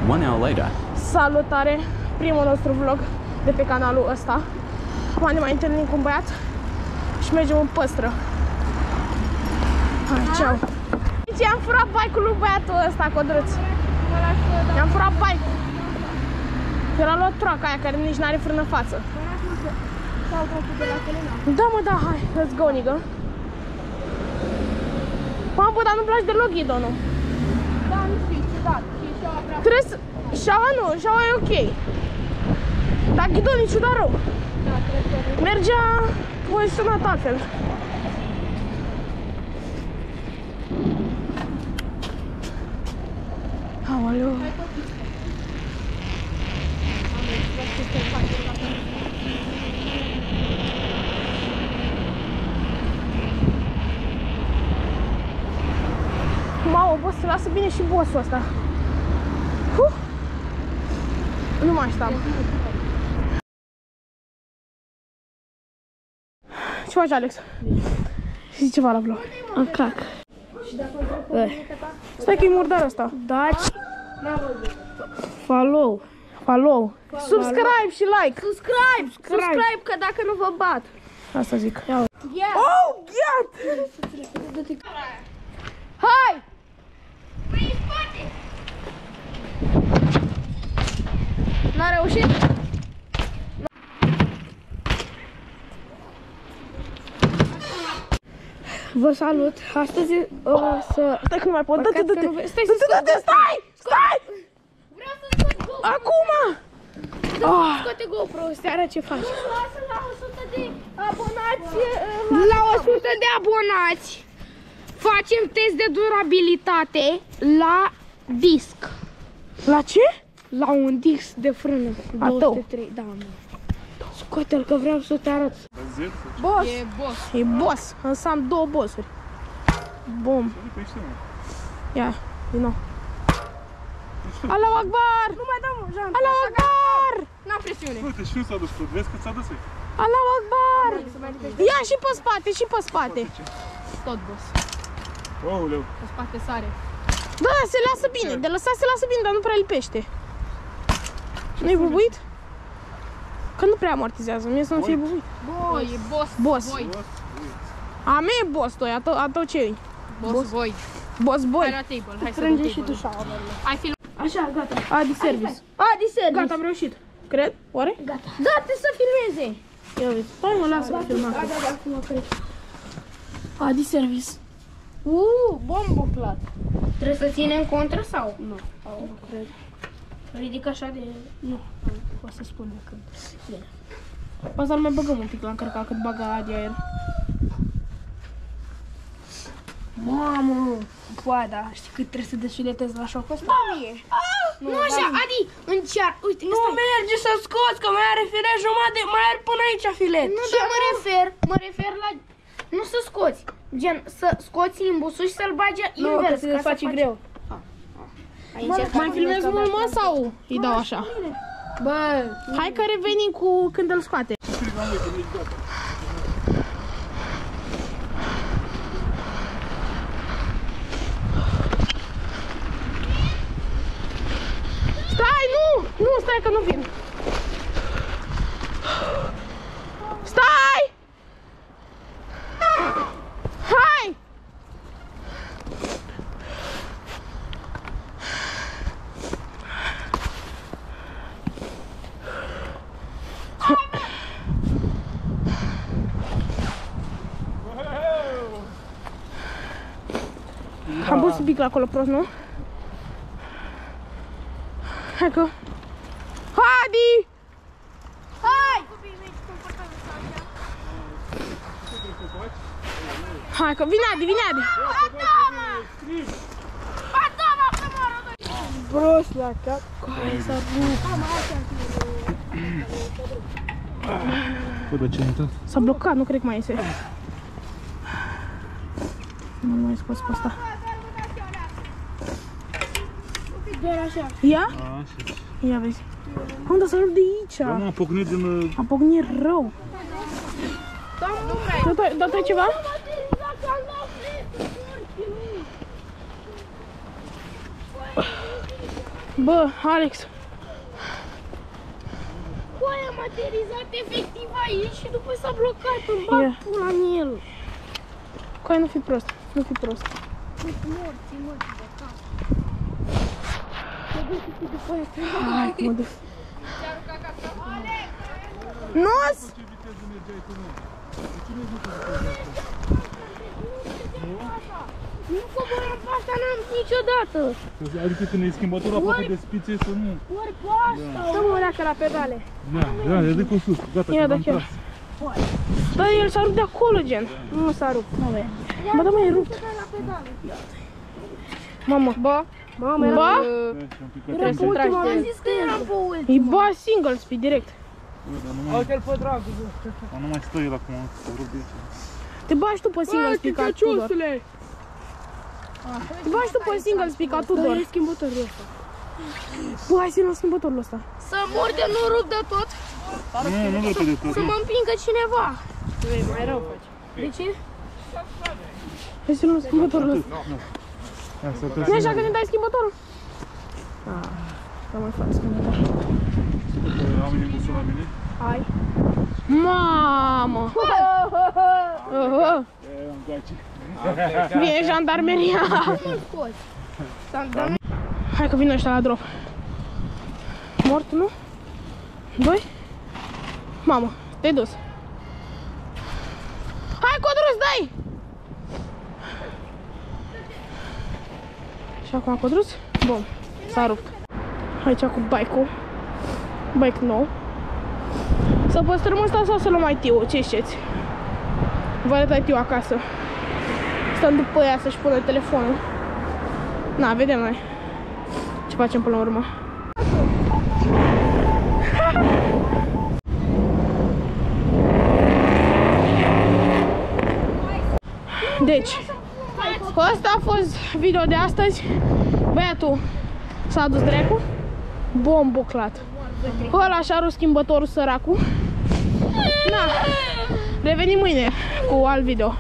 1 hour later. Salutare! Primul nostru vlog de pe canalul ăsta. Acum ne mai întâlnim cu un băiat și mergem în păstră. Hai, ceau! Deci i-am furat bike-ul lui băiatul ăsta, Codruț. I-am furat bike-ul. El a luat troaca aia care nici n-are frână în față. Da, mă, da, hai, let's go, nigga. Mamă, bă, dar nu-mi place deloc ghidonul. Da, nu știu, ciudat. Trebuie să... Șaua nu, șaua e ok. Dar ghidonul e ciudat rău. Da, cred că... Mergea poziționat altfel. Aoleu. Mamă, boss, se lasă bine și bossul ăsta. Nu mai aștept. Ce faci, Alex? Zici ceva la vlog. Cac. Stai că e murdar ăsta. Dați follow. Follow. Subscribe și like. Subscribe, că dacă nu vă bat. Asta zic. Yeah. Oh, gheat! Hai! N-a reușit? Vă salut. Astăzi o să... Stai că nu mai pot. Stai! Vreau să scot GoPro. Acum! Scoate GoPro seara, ce faci? La 100 de abonați. La 100 de abonați facem test de durabilitate la disc. La ce? La un disc de frână. A tău? 203, da, mă. Scoate-l că vreau să te arăt. Boss. E boss. E boss. Înseamnă două bossuri. Bum. Ia, din nou. Allahu Akbar! Nu mai dăm, Jean. Allahu Akbar! N-am presiune. Uite, și nu s-a dus tot. Vezi că ți-a dus? Allahu Akbar! Ia și pe spate, și pe spate. Tot boss. Ouleu. Pe spate sare. Da, se lasă bine. De lăsat se lasă bine, dar nu prea lipește. Nu-i bubuit? Că nu prea amortizează, mie să nu fie bubuit. Boi, e boss. Boss. Void. A mea e boss, toi, a tău ce-i? Boss void. Boss Hai boy. la table, hai să Strânge dăm și tu table. șaua. Hai film. Așa, gata. Adi service. Adi service. Gata, am reușit. Cred? Oare? Gata. Dă-te să filmeze. Ia vezi. Stai, mă, lasă că filmăm. Da, acum cred. Adi service. Bombă plat. Trebuie să ținem contra sau? Nu. Nu cred. Ridic așa de... Nu. O să spun de când. Bine. Asta îl mai băgăm un pic la încărcat cât bagă Adi aer. Mamă. Bă, da, știi cât trebuie să desfiletezi la șocul ăsta? Nu așa, Adi, încearcă. Uite, Nu merge să scoți, că mai are filet jumătate, mai are până aici filet. Nu, dar mă refer la... Nu să scoți. Gen, să scoți imbusul și să-l bagi invers. Nu, că se face greu. Mai filmez mult, mă, sau îi dau așa? Bă, Hai că revenim cu când îl scoate. Stai, nu! Nu, stai că nu vin. Stai! Hai! Am pus un pic la acolo prost, nu? Hai că... Adi! hai! Hai că vine Adi, vine Adi! Prost la cap. Coai s-a rupt. Bă, de ce ai intrat? S-a blocat, nu cred că mai iese. Nu mai scoți pe asta. Ia? Așa. Ia vezi. Unde s-a rupt de aici? Bă, m-a pocnit din... A pocnit rău. Da-te ceva? Bă, Alex. Aia m-a aterizat efectiv aici și după s-a blocat în bag pula în el. Coi, nu fi prost, nu fi prost. Morții, mă, de cap. Te duci și după aia te Hai, mă duc. Nu-s! Ce viteză mergeai tu, mă? Nu coborăm pe asta, n-am niciodată. Adică când e schimbătorul aproape de spițe să nu... Ori pe asta. Să mă ureacă la pedale. Da, de cu sus, gata, Ia că de l-am chiar. tras. Da, el s-a rupt de acolo, gen. Nu s-a rupt. Bă, da, mă, e rupt. Mamă. Ba? Mamă, Ba? Da, și am picat Era pe în ultima, am zis că eram pe ultima. E ba single speed direct. Uite-l pe dragul. Nu mai stă el acum, s-a rupt de aici. Te bagi tu pe single speed ca Tudor. Te bagi tu pe single speed ca Tudor. E schimbătorul ăsta. Bă, hai să luăm schimbătorul ăsta. Să mor de nu rup de tot, Nu rupe de tot. să mă împingă cineva. Mai rău faci. De ce? Hai să luăm schimbătorul ăsta. Ia să Nu așa că ne dai schimbătorul? Să mai fac schimbătorul. am inimusul la mine. Hai. Mamă! Am gaci. Vine jandarmeria. Hai că vin ăștia la drop. Mort, nu? Doi? Mamă, te-ai dus. Hai, Codruț, dai! Și acum Codruț, bun, s-a rupt. Aici cu bike-ul. Bike nou. Să păstrăm ăsta sau să luăm mai tiu? Ce știți? Vă arăt tiu acasă. Stăm după ea să-și pună telefonul. Na, vedem noi ce facem până la urmă. Deci, ăsta a fost video de astăzi. Băiatul s-a dus dracu. Bomboclat. Ăla și-a rupt schimbătorul, săracul. Na, revenim mâine cu alt video.